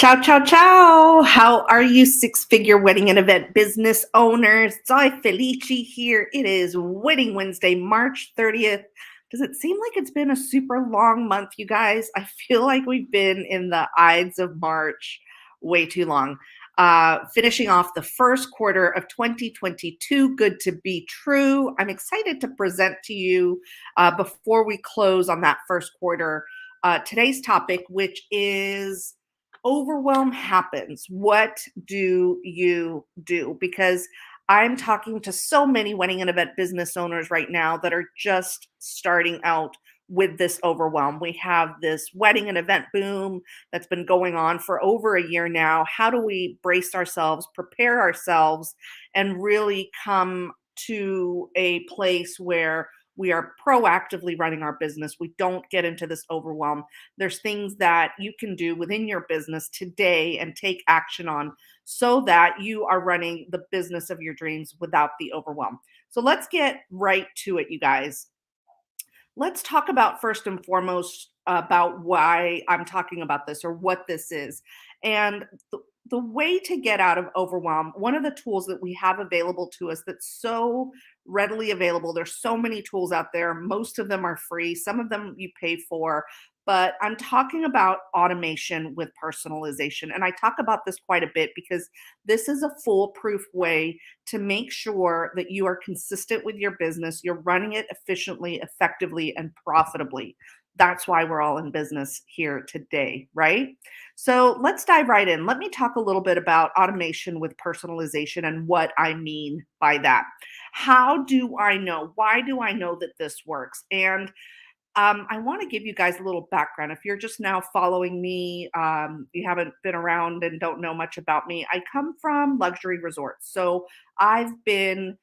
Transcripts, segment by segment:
Ciao, ciao, ciao. How are you, six-figure wedding and event business owners? Soy Felici here. It is Wedding Wednesday, March 30th. Does it seem like it's been a super long month, you guys? I feel like we've been in the Ides of March way too long. Finishing off the first quarter of 2022. Good to be true. I'm excited to present to you before we close on that first quarter today's topic, which is overwhelm happens. What do you do? Because I'm talking to so many wedding and event business owners right now that are just starting out with this overwhelm. We have this wedding and event boom that's been going on for over a year now. How do we brace ourselves, prepare ourselves, and really come to a place where we are proactively running our business? We don't get into this overwhelm. There's things that you can do within your business today and take action on so that you are running the business of your dreams without the overwhelm. So let's get right to it, you guys. Let's talk about first and foremost about why I'm talking about this or what this is. And the way to get out of overwhelm, one of the tools that we have available to us that's so readily available, there's so many tools out there. Most of them are free, some of them you pay for. But I'm talking about automation with personalization. And I talk about this quite a bit because this is a foolproof way to make sure that you are consistent with your business, you're running it efficiently, effectively, and profitably. That's why we're all in business here today, right? So let's dive right in. Let me talk a little bit about automation with personalization and what I mean by that. How do I know? Why do I know that this works? And I want to give you guys a little background. If you're just now following me, you haven't been around and don't know much about me, I come from luxury resorts. So I've been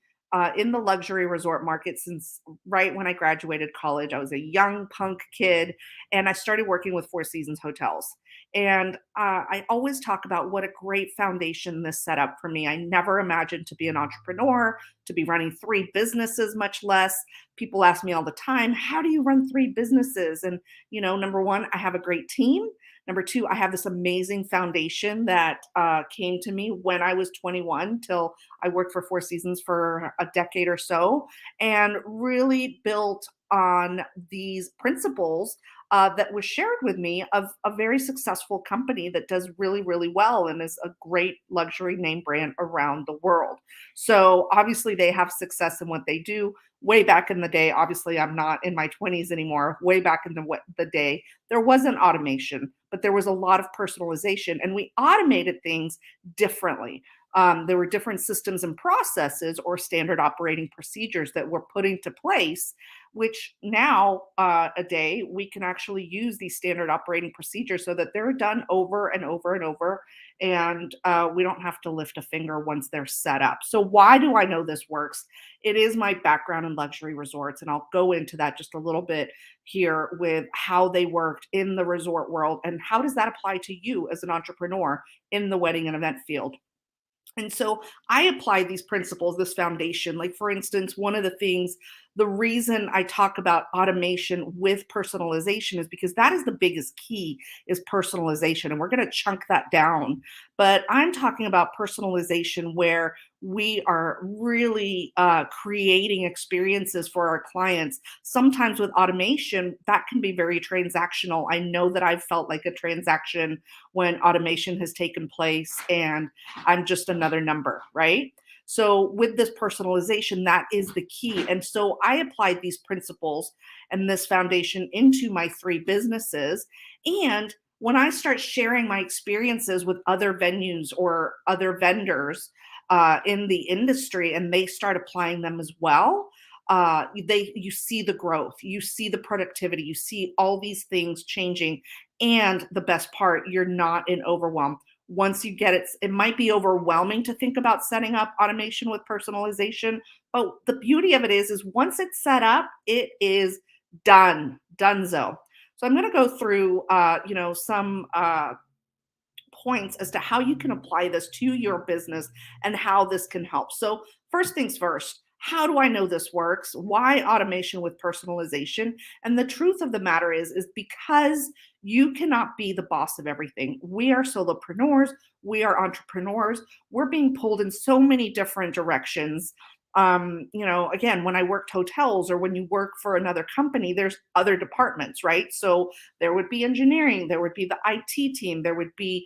in the luxury resort market since right when I graduated college. I was a young punk kid and I started working with Four Seasons hotels. And I always talk about what a great foundation this set up for me. I never imagined to be an entrepreneur, to be running three businesses, much less. People ask me all the time, how do you run three businesses? And, number one, I have a great team. Number two, I have this amazing foundation that came to me when I was 21 till I worked for Four Seasons for a decade or so and really built on these principles that was shared with me of a very successful company that does really, really well and is a great luxury name brand around the world. So obviously they have success in what they do. Way back in the day, obviously I'm not in my 20s anymore. Way back in the day, there wasn't automation, but there was a lot of personalization, and we automated things differently. There were different systems and processes or standard operating procedures that were put into place, which now a day we can actually use these standard operating procedures so that they're done over and over and over, and we don't have to lift a finger once they're set up. So why do I know this works? It is my background in luxury resorts, and I'll go into that just a little bit here with how they worked in the resort world and how does that apply to you as an entrepreneur in the wedding and event field. And so I apply these principles, this foundation. Like, for instance, one of the things, the reason I talk about automation with personalization is because that is the biggest key is personalization. And we're going to chunk that down. But I'm talking about personalization where we are really creating experiences for our clients. Sometimes with automation, that can be very transactional. I know that I've felt like a transaction when automation has taken place and I'm just another number, right? So with this personalization, that is the key. And so I applied these principles and this foundation into my three businesses. And when I start sharing my experiences with other venues or other vendors in the industry, and they start applying them as well, you see the growth, you see the productivity, you see all these things changing. And the best part, you're not in overwhelm once you get it. It might be overwhelming to think about setting up automation with personalization, but the beauty of it is once it's set up, it is donezo. So I'm going to go through some points as to how you can apply this to your business and how this can help. So first things first, How do I know this works? Why automation with personalization? And the truth of the matter is because you cannot be the boss of everything. We are solopreneurs, we are entrepreneurs. We're being pulled in so many different directions. Again, when I worked hotels or when you work for another company, there's other departments, right? So there would be engineering, there would be the IT team, there would be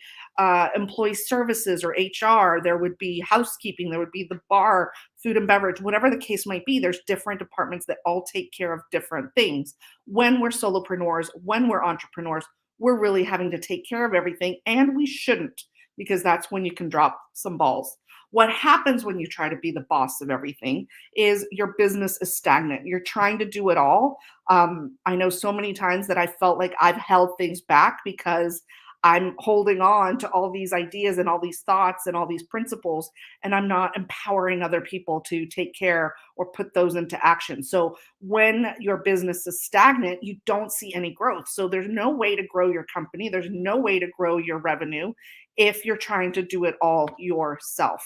employee services or HR, there would be housekeeping, there would be the bar, food and beverage, whatever the case might be. There's different departments that all take care of different things. When we're solopreneurs, when we're entrepreneurs, we're really having to take care of everything, and we shouldn't, because that's when you can drop some balls. What happens when you try to be the boss of everything is your business is stagnant. You're trying to do it all. I know so many times that I felt like I've held things back because I'm holding on to all these ideas and all these thoughts and all these principles, and I'm not empowering other people to take care or put those into action. So when your business is stagnant, you don't see any growth. So there's no way to grow your company, there's no way to grow your revenue if you're trying to do it all yourself.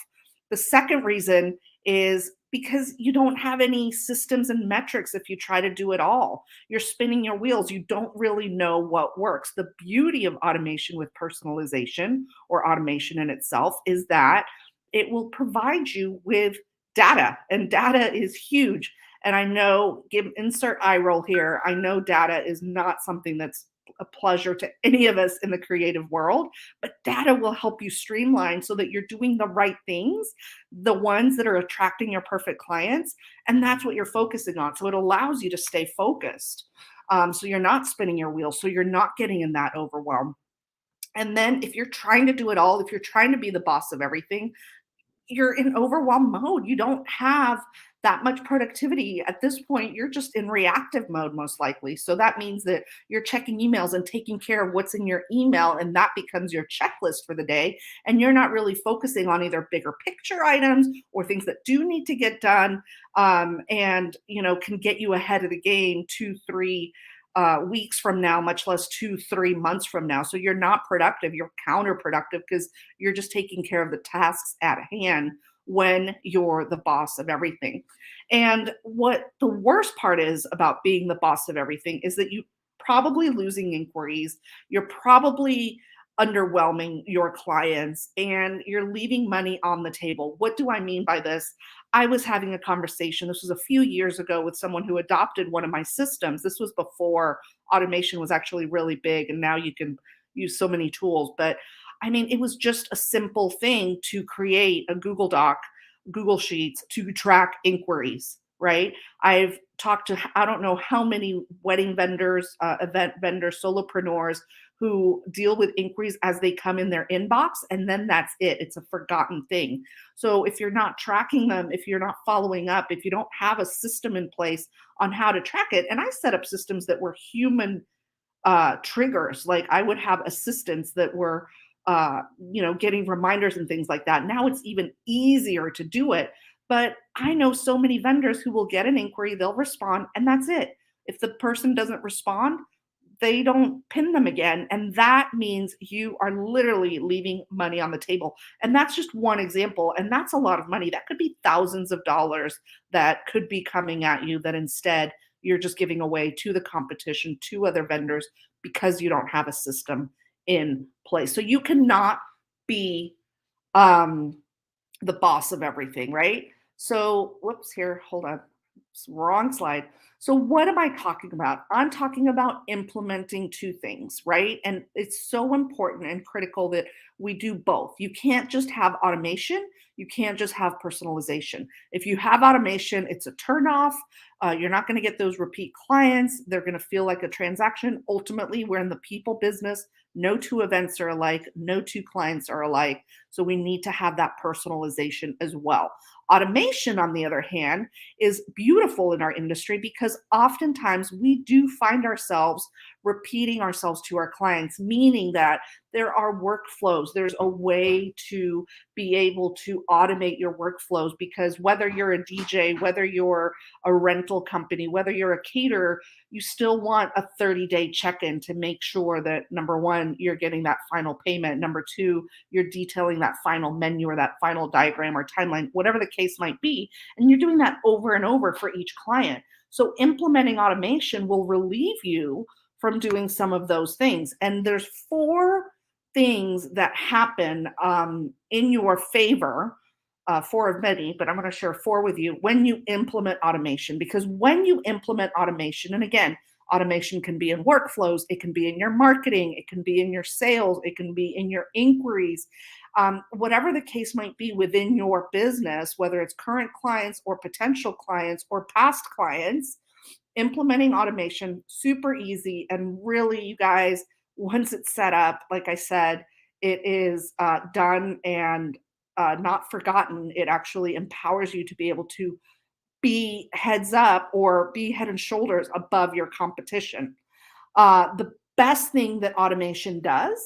The second reason is because you don't have any systems and metrics if you try to do it all. You're spinning your wheels. You don't really know what works. The beauty of automation with personalization or automation in itself is that it will provide you with data, and data is huge. And I know, give insert eye roll here. I know data is not something that's a pleasure to any of us in the creative world, but data will help you streamline so that you're doing the right things, the ones that are attracting your perfect clients. And that's what you're focusing on. So it allows you to stay focused. So you're not spinning your wheels. So you're not getting in that overwhelm. And then if you're trying to do it all, if you're trying to be the boss of everything, you're in overwhelm mode. You don't have that much productivity. At this point, you're just in reactive mode, most likely. So that means that you're checking emails and taking care of what's in your email, and that becomes your checklist for the day. And you're not really focusing on either bigger picture items or things that do need to get done, and can get you ahead of the game 2, 3 weeks from now, much less 2, 3 months from now. So you're not productive. You're counterproductive because you're just taking care of the tasks at hand when you're the boss of everything. And what the worst part is about being the boss of everything is that you probably losing inquiries, you're probably underwhelming your clients, and you're leaving money on the table. What do I mean by this? I was having a conversation, this was a few years ago, with someone who adopted one of my systems. This was before automation was actually really big, and now you can use so many tools. But I mean, it was just a simple thing to create a Google Doc, Google Sheets to track inquiries, right? I've talked to I don't know how many wedding vendors, event vendors, solopreneurs who deal with inquiries as they come in their inbox, and then that's it. It's a forgotten thing. So if you're not tracking them, if you're not following up, if you don't have a system in place on how to track it, and I set up systems that were human triggers. Like I would have assistants that were, getting reminders and things like that. Now it's even easier to do it. But I know so many vendors who will get an inquiry, they'll respond, and that's it. If the person doesn't respond, they don't pin them again. And that means you are literally leaving money on the table. And that's just one example. And that's a lot of money. That could be thousands of dollars that could be coming at you that instead you're just giving away to the competition, to other vendors, because you don't have a system in place. So you cannot be um, the boss of everything, right? So, whoops, here, hold on. Wrong slide. So, what am I talking about? I'm talking about implementing two things, right? And it's so important and critical that we do both. You can't just have automation, you can't just have personalization. If you have automation, it's a turnoff. You're not going to get those repeat clients. They're going to feel like a transaction. Ultimately, we're in the people business. No two events are alike, no two clients are alike. So, we need to have that personalization as well. Automation, on the other hand, is beautiful in our industry because oftentimes we do find ourselves repeating ourselves to our clients, meaning that there are workflows. There's a way to be able to automate your workflows because whether you're a DJ, whether you're a rental company, whether you're a caterer, you still want a 30-day check-in to make sure that number one, you're getting that final payment. Number two, you're detailing that final menu or that final diagram or timeline, whatever the case might be. And you're doing that over and over for each client. So implementing automation will relieve you from doing some of those things. And there's four things that happen in your favor, four of many, but I'm going to share four with you when you implement automation. Because when you implement automation, and again, automation can be in workflows, it can be in your marketing, it can be in your sales, it can be in your inquiries, whatever the case might be within your business, whether it's current clients or potential clients or past clients, implementing automation super easy. And really, you guys, once it's set up, like I said, it is done and not forgotten. It actually empowers you to be able to be heads up or be head and shoulders above your competition. The best thing that automation does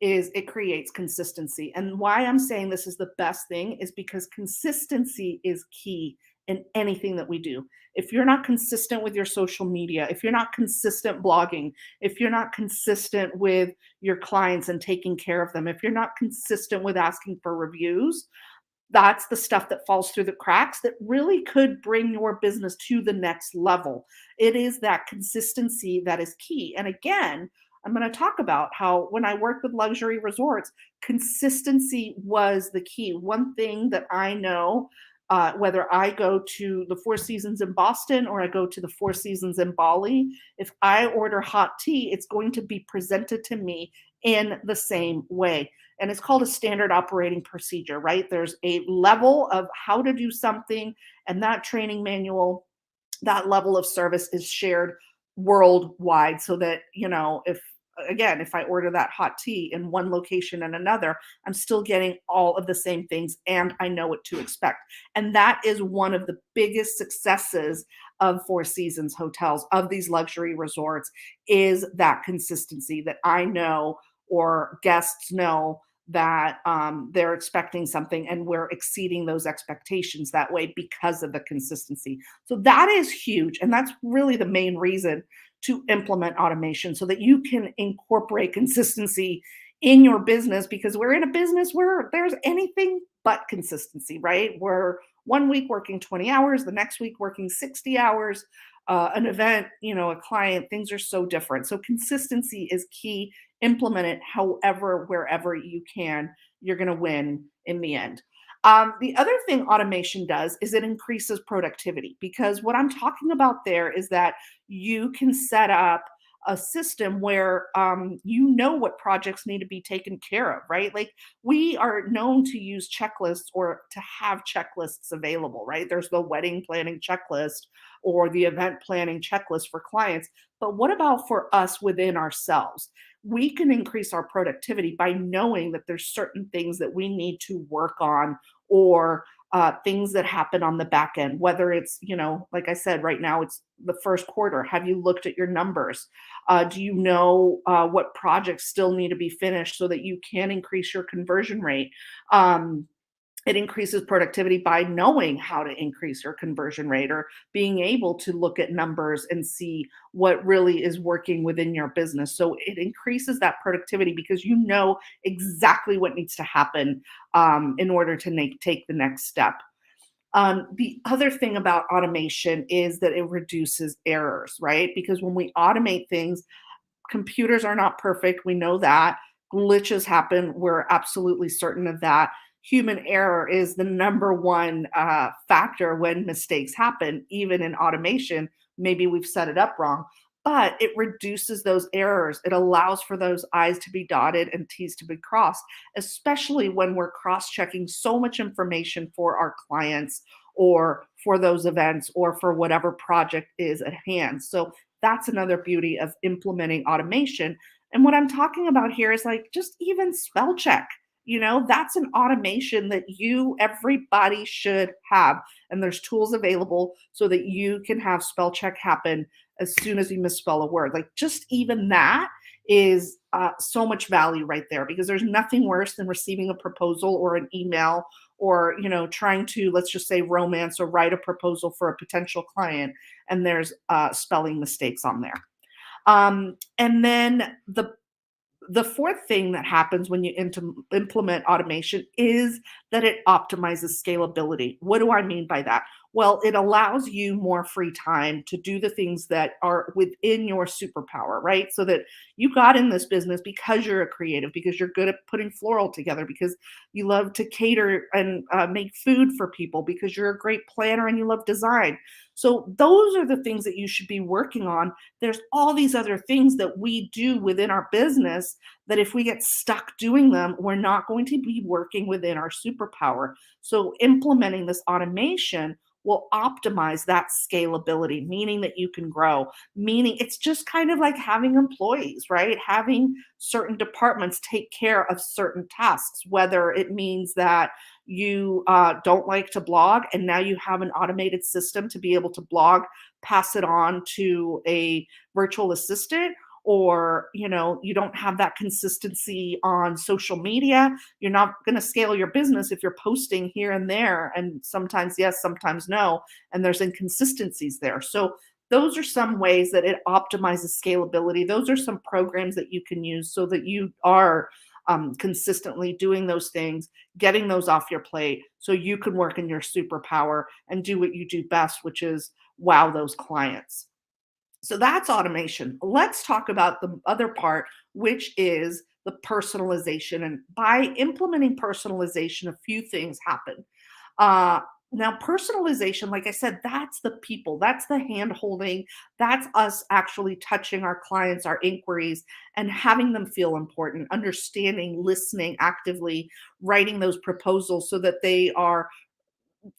is it creates consistency. And why I'm saying this is the best thing is because consistency is key in anything that we do. If you're not consistent with your social media, if you're not consistent blogging, if you're not consistent with your clients and taking care of them, if you're not consistent with asking for reviews, that's the stuff that falls through the cracks that really could bring your business to the next level. It is that consistency that is key. And again, I'm going to talk about how when I worked with luxury resorts, consistency was the key. One thing that I know, whether I go to the Four Seasons in Boston or I go to the Four Seasons in Bali, if I order hot tea, it's going to be presented to me in the same way. And it's called a standard operating procedure, right? There's a level of how to do something, and that training manual, that level of service is shared worldwide so that, if again, if I order that hot tea in one location and another, I'm still getting all of the same things and I know what to expect. And that is one of the biggest successes of Four Seasons hotels, of these luxury resorts, is that consistency that I know or guests know that they're expecting something and we're exceeding those expectations that way because of the consistency. So that is huge. And that's really the main reason to implement automation so that you can incorporate consistency in your business, because we're in a business where there's anything but consistency, right? We're one week working 20 hours, the next week working 60 hours, an event, a client, things are so different. So consistency is key. Implement it however, wherever you can. You're going to win in the end. The other thing automation does is it increases productivity, because what I'm talking about there is that you can set up a system where you know what projects need to be taken care of, right? Like we are known to use checklists or to have checklists available, right? There's the wedding planning checklist or the event planning checklist for clients. But what about for us within ourselves? We can increase our productivity by knowing that there's certain things that we need to work on, or things that happen on the back end, whether it's, like I said, right now it's the first quarter. Have you looked at your numbers? Do you know what projects still need to be finished so that you can increase your conversion rate? It increases productivity by knowing how to increase your conversion rate, or being able to look at numbers and see what really is working within your business. So it increases that productivity because you know exactly what needs to happen in order to take the next step. The other thing about automation is that it reduces errors, right? Because when we automate things, computers are not perfect. We know that. Glitches happen. We're absolutely certain of that. Human error is the number one factor when mistakes happen, even in automation. Maybe we've set it up wrong, but it reduces those errors. It allows for those I's to be dotted and T's to be crossed, especially when we're cross-checking so much information for our clients or for those events or for whatever project is at hand. So that's another beauty of implementing automation. And what I'm talking about here is like just even spell check. That's an automation that everybody should have. And there's tools available so that you can have spell check happen as soon as you misspell a word. Like, just even that is so much value right there, because there's nothing worse than receiving a proposal or an email, or trying to, let's just say, romance or write a proposal for a potential client, and there's spelling mistakes on there. And then the fourth thing that happens when you implement automation is that it optimizes scalability. What do I mean by that? Well, it allows you more free time to do the things that are within your superpower, right? So that you got in this business because you're a creative, because you're good at putting floral together, because you love to cater and make food for people, because you're a great planner and you love design. So those are the things that you should be working on. There's all these other things that we do within our business that if we get stuck doing them, we're not going to be working within our superpower. So implementing this automation will optimize that scalability, meaning that you can grow, meaning it's just kind of like having employees, right? Having certain departments take care of certain tasks, whether it means that you don't like to blog and now you have an automated system to be able to blog, pass it on to a virtual assistant, or you don't have that consistency on social media. You're not going to scale your business if you're posting here and there, and sometimes yes, sometimes no, and there's inconsistencies there. So those are some ways that it optimizes scalability. Those are some programs that you can use so that you are consistently doing those things, getting those off your plate, so you can work in your superpower and do what you do best, which is wow those clients. So that's automation. Let's talk about the other part, which is the personalization. And by implementing personalization, a few things happen. Uh, Now, personalization, like I said, that's the people, that's the hand holding, that's us actually touching our clients, our inquiries, and having them feel important, understanding, listening actively, writing those proposals so that they are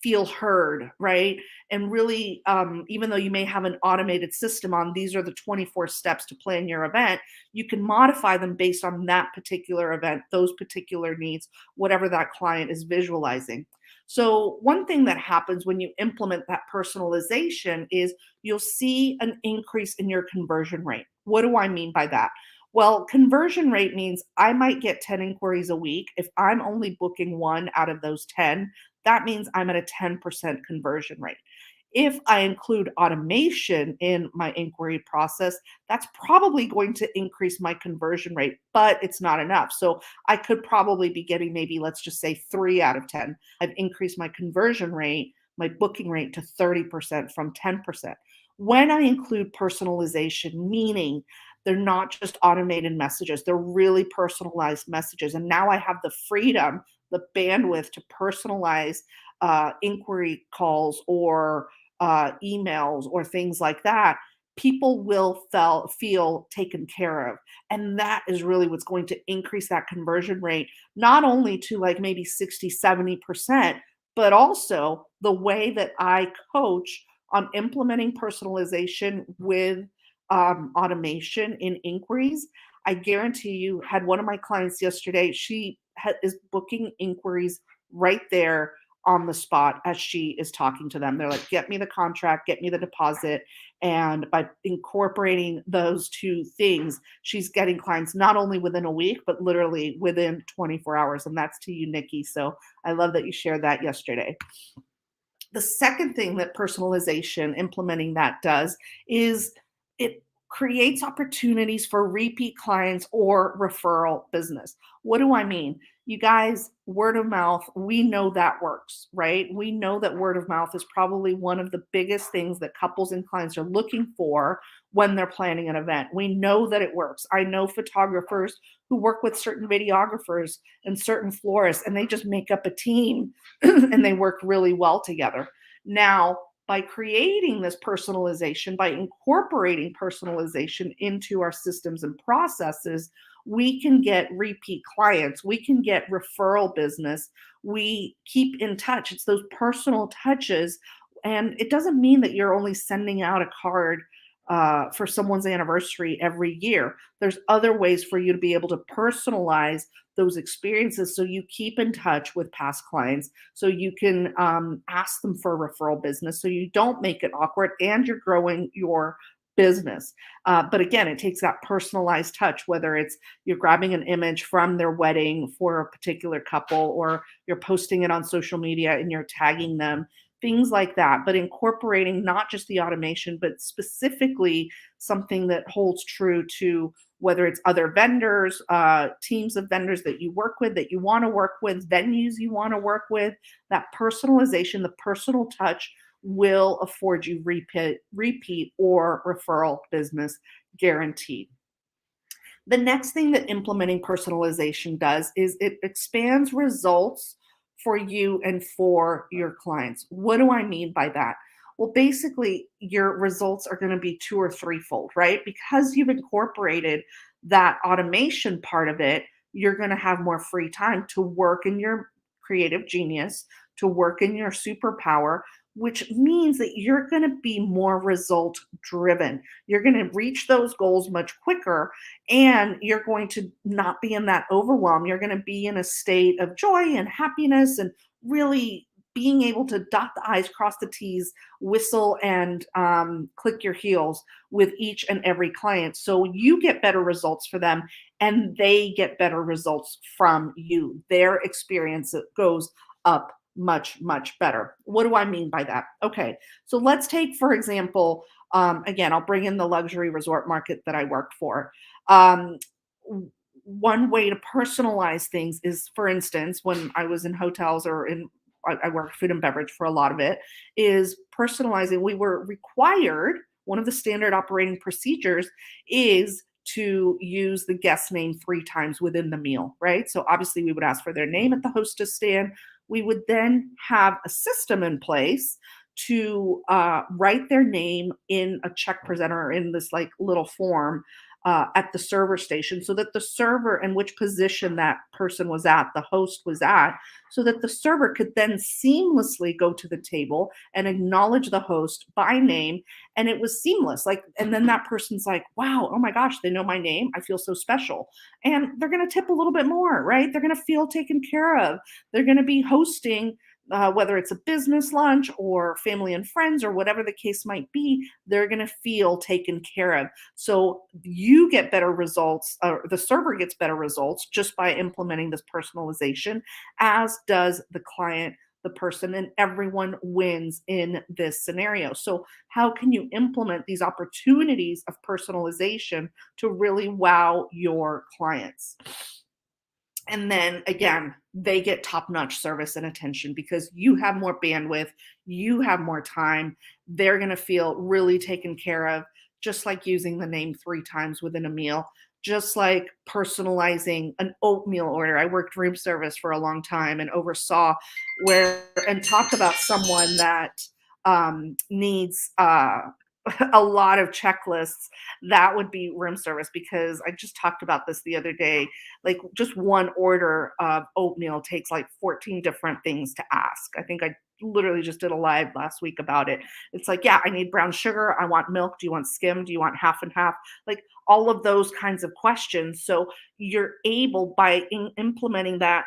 feel heard, right? And really, even though you may have an automated system on these are the 24 steps to plan your event, you can modify them based on that particular event, those particular needs, whatever that client is visualizing. So, one thing that happens when you implement that personalization is you'll see an increase in your conversion rate. What do I mean by that? Well, conversion rate means I might get 10 inquiries a week. If I'm only booking one out of those 10, that means I'm at a 10% conversion rate. If I include automation in my inquiry process, that's probably going to increase my conversion rate, but it's not enough. So I could probably be getting maybe, let's just say, 3 out of 10. I've increased my conversion rate, my booking rate to 30% from 10%. When I include personalization, meaning they're not just automated messages, they're really personalized messages. And now I have the freedom, the bandwidth to personalize inquiry calls or emails or things like that. People will feel taken care of. And that is really what's going to increase that conversion rate, not only to like maybe 60, 70%, but also the way that I coach on implementing personalization with automation in inquiries. I guarantee you, had one of my clients yesterday, is booking inquiries right there on the spot as she is talking to them. They're like, get me the contract, get me the deposit. And by incorporating those two things, she's getting clients not only within a week, but literally within 24 hours. And that's to you, Nikki. So I love that you shared that yesterday. The second thing that personalization, implementing that, does is it creates opportunities for repeat clients or referral business. What do I mean? You guys, word of mouth, we know that works, right? We know that word of mouth is probably one of the biggest things that couples and clients are looking for when they're planning an event. We know that it works. I know photographers who work with certain videographers and certain florists, and they just make up a team and they work really well together. Now, by creating this personalization, by incorporating personalization into our systems and processes, we can get repeat clients, we can get referral business, we keep in touch. It's those personal touches. And it doesn't mean that you're only sending out a card for someone's anniversary every year. There's other ways for you to be able to personalize those experiences so you keep in touch with past clients, so you can ask them for referral business, so you don't make it awkward and you're growing your business. But again, it takes that personalized touch, whether it's you're grabbing an image from their wedding for a particular couple, or you're posting it on social media and you're tagging them, things like that. But incorporating not just the automation, but specifically something that holds true to whether it's other vendors, teams of vendors that you work with, that you want to work with, venues you want to work with. That personalization, the personal touch will afford you repeat or referral business guaranteed. The next thing that implementing personalization does is it expands results for you and for your clients. What do I mean by that? Well, basically, your results are going to be two or threefold, right? Because you've incorporated that automation part of it, you're going to have more free time to work in your creative genius, to work in your superpower, which means that you're going to be more result driven. You're going to reach those goals much quicker, and you're going to not be in that overwhelm. You're going to be in a state of joy and happiness and really being able to dot the I's, cross the T's, whistle, and click your heels with each and every client. So you get better results for them and they get better results from you. Their experience goes up much, much better. What do I mean by that? Okay, so let's take, for example, again, I'll bring in the luxury resort market that I work for. Um, One way to personalize things is, for instance, when I was in hotels or I worked food and beverage for a lot of it, is personalizing. We were required, one of the standard operating procedures is to use the guest name 3 times within the meal, right? So obviously we would ask for their name at the hostess stand. We would then have a system in place to write their name in a check presenter or in this like little form at the server station, so that the server, and which position that person was at, the host was at, so that the server could then seamlessly go to the table and acknowledge the host by name. And it was seamless. Like, and then that person's like, wow, oh my gosh, they know my name. I feel so special. And they're going to tip a little bit more, right? They're going to feel taken care of. They're going to be hosting whether it's a business lunch or family and friends or whatever the case might be, they're going to feel taken care of. So you get better results, or the server gets better results just by implementing this personalization, as does the client, the person, and everyone wins in this scenario. So, how can you implement these opportunities of personalization to really wow your clients? And then again, they get top notch service and attention because you have more bandwidth, you have more time. They're going to feel really taken care of, just like using the name 3 times within a meal, just like personalizing an oatmeal order. I worked room service for a long time and oversaw where and talked about someone that needs a lot of checklists. That would be room service, because I just talked about this the other day. Like, just one order of oatmeal takes like 14 different things to ask. I think I literally just did a live last week about it. It's like, yeah, I need brown sugar. I want milk. Do you want skim? Do you want half and half? Like, all of those kinds of questions. So you're able, by implementing that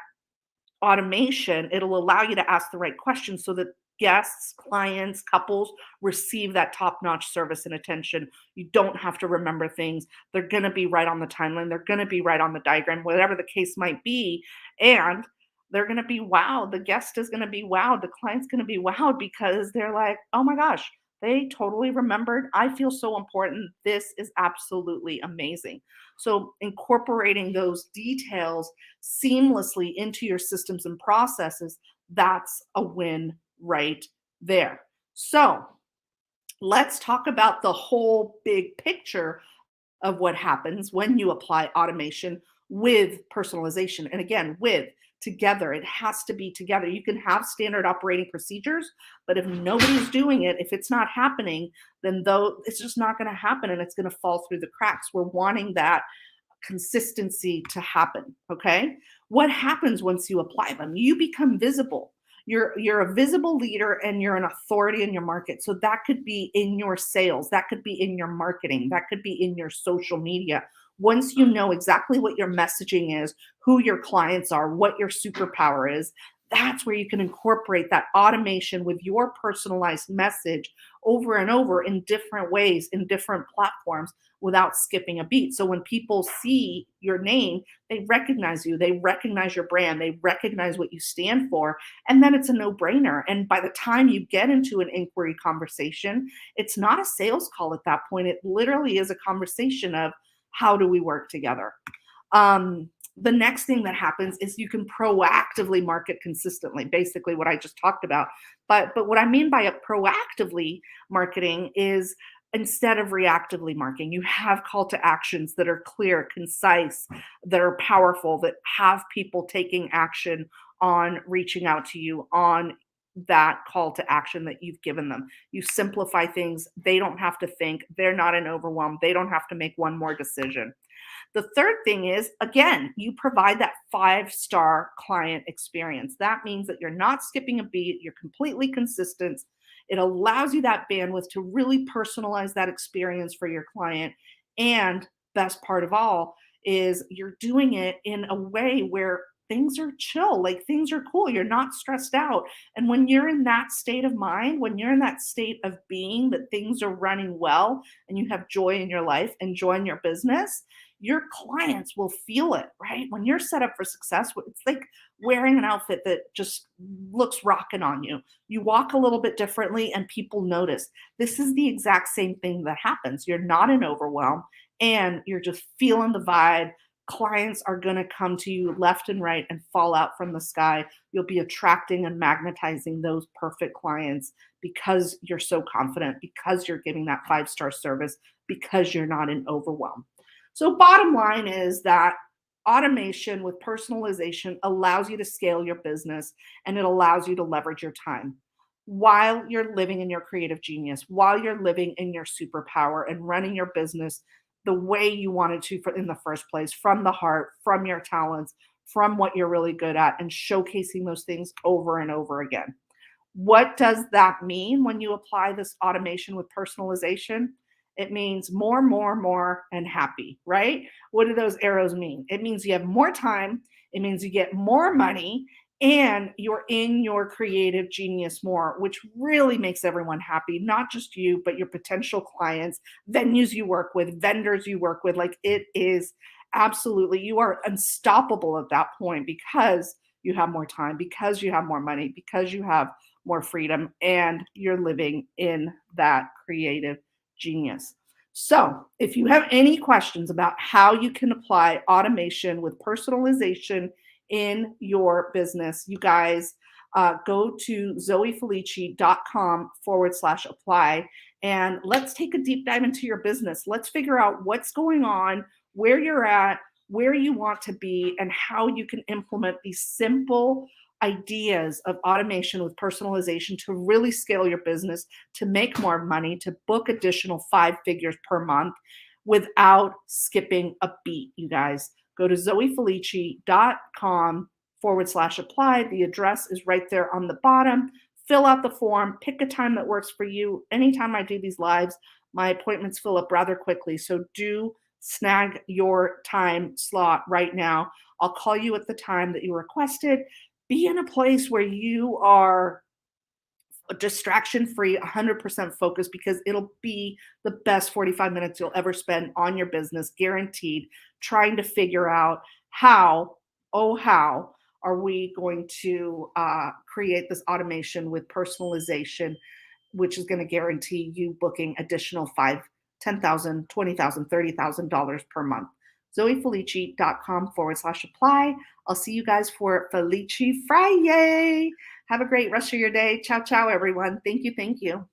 automation, it'll allow you to ask the right questions so that guests, clients, couples receive that top-notch service and attention. You don't have to remember things. They're going to be right on the timeline. They're going to be right on the diagram, whatever the case might be. And they're going to be wowed. The guest is going to be wowed. The client's going to be wowed because they're like, oh my gosh, they totally remembered. I feel so important. This is absolutely amazing. So incorporating those details seamlessly into your systems and processes, that's a win right there. So let's talk about the whole big picture of what happens when you apply automation with personalization. And again, with together, it has to be together. You can have standard operating procedures, but if nobody's doing it, if it's not happening, then though it's just not going to happen and it's going to fall through the cracks. We're wanting that consistency to happen. Okay. What happens once you apply them? You become visible. You're a visible leader and you're an authority in your market. So that could be in your sales, that could be in your marketing, that could be in your social media. Once you know exactly what your messaging is, who your clients are, what your superpower is, that's where you can incorporate that automation with your personalized message over and over in different ways, in different platforms without skipping a beat. So when people see your name, they recognize you, they recognize your brand, they recognize what you stand for, and then it's a no brainer. And by the time you get into an inquiry conversation, it's not a sales call at that point. It literally is a conversation of how do we work together? The next thing that happens is you can proactively market consistently, basically what I just talked about. But what I mean by a proactively marketing is instead of reactively marketing, you have call to actions that are clear, concise, that are powerful, that have people taking action on reaching out to you on that call to action that you've given them. You simplify things. They don't have to think. They're not in overwhelm. They don't have to make one more decision. The third thing is, again, you provide that five-star client experience. That means that you're not skipping a beat, you're completely consistent. It allows you that bandwidth to really personalize that experience for your client. And best part of all is you're doing it in a way where things are chill, like things are cool. You're not stressed out. And when you're in that state of mind, when you're in that state of being that things are running well and you have joy in your life and joy in your business, your clients will feel it, right? When you're set up for success, it's like wearing an outfit that just looks rocking on you. You walk a little bit differently and people notice. This is the exact same thing that happens. You're not in overwhelm and you're just feeling the vibe. Clients are going to come to you left and right and fall out from the sky. You'll be attracting and magnetizing those perfect clients because you're so confident, because you're giving that five-star service, because you're not in overwhelm. So, bottom line is that automation with personalization allows you to scale your business and it allows you to leverage your time while you're living in your creative genius, while you're living in your superpower and running your business the way you wanted to in the first place, from the heart, from your talents, from what you're really good at, and showcasing those things over and over again. What does that mean when you apply this automation with personalization? It means more, more, more, and happy, right? What do those arrows mean? It means you have more time, it means you get more money, and you're in your creative genius more, which really makes everyone happy, not just you, but your potential clients, venues you work with, vendors you work with. Like it is absolutely, you are unstoppable at that point because you have more time, because you have more money, because you have more freedom, and you're living in that creative genius. So, if you have any questions about how you can apply automation with personalization in your business, you guys go to zoefelici.com/apply and let's take a deep dive into your business. Let's figure out what's going on, where you're at, where you want to be, and how you can implement these simple ideas of automation with personalization to really scale your business, to make more money, to book additional five figures per month without skipping a beat, you guys. Go to zoefelici.com/apply. The address is right there on the bottom. Fill out the form, pick a time that works for you. Anytime I do these lives, my appointments fill up rather quickly. So do snag your time slot right now. I'll call you at the time that you requested. Be in a place where you are distraction free, 100% focused, because it'll be the best 45 minutes you'll ever spend on your business, guaranteed, trying to figure out how, oh, how are we going to create this automation with personalization, which is going to guarantee you booking additional five, $10,000, $20,000, $30,000 per month. ZoeFelici.com/apply. I'll see you guys for Felici Friday. Have a great rest of your day. Ciao, ciao, everyone. Thank you. Thank you.